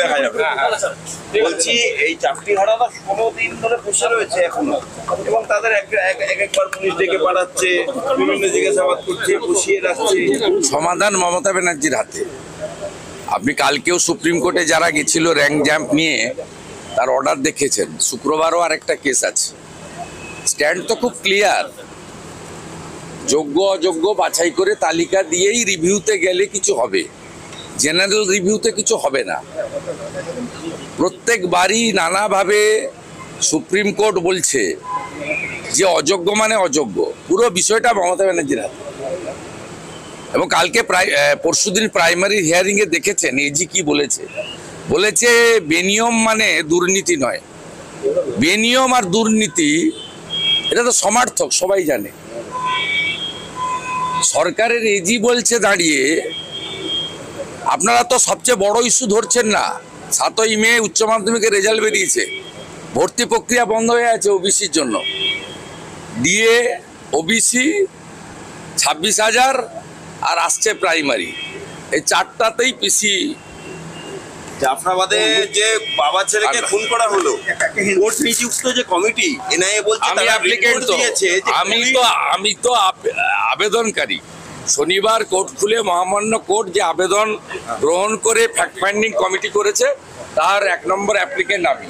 দেখা যাবে। বলছি এই চাকরি হারারা 16 দিন ধরে বসে রয়েছে এখনো, এবং তাদের একবার পুলিশ ডেকে পাঠাচ্ছে, বিভিন্ন জিজ্ঞাসাবাদ করছে, বসিয়ে রাখছে। সমাধান মমতা ব্যানার্জির হাতে। আপনি কালকেও সুপ্রিম কোর্টে যারা গেছিল র্যাঙ্ক জ্যাম্প নিয়ে, তার অর্ডার দেখেছেন। শুক্রবারও আরেকটা কেস আছে। স্ট্যান্ড তো খুব ক্লিয়ার। যোগ্য অযোগ্য বাছাই করে তালিকা দিয়েই রিভিউতে গেলে কিছু হবে, জেনারেল রিভিউতে কিছু হবে না। প্রত্যেকবারই নানাভাবে সুপ্রিম কোর্ট বলছে যে অযোগ্য মানে অযোগ্য। পুরো বিষয়টা মমতা ব্যানার্জির হাতে। এবং কালকে পরশুদিন প্রাইমারি হিয়ারিংয়ে দেখেছেন এজি কি বলেছে। বলেছে বেনিয়ম মানে দুর্নীতি নয়, বেনিয়ম আর দুর্নীতি এটা তো সমার্থক, সবাই জানে। সরকারের এজি বলছে দাঁড়িয়ে, আপনারা তো সবচেয়ে বড় ইস্যু ধরছেন না। 7ই মে উচ্চ মাধ্যমিকের রেজাল্ট বেরিয়েছে, ভর্তি প্রক্রিয়া বন্ধ হয়ে আছে ওবিসির জন্য। ডিএ, ওবিসি 26,000 আর আসছে প্রাইমারি, এই চারটাতেই পিসি। জাফরাবাদে যে বাবা ছেলেকে খুন করা হলো, কোর্ট নিযুক্ত যে কমিটি এনআইএ বলছে আমি অ্যাপ্লিকেন্ট তো, আমি তো আবেদনকারী। শনিবার কোর্ট খুলে মহামান্য কোর্ট যে আবেদন গ্রহণ করে ফ্যাক্ট ফাইন্ডিং কমিটি করেছে, তার 1 নম্বর অ্যাপ্লিকেন্ট আমি।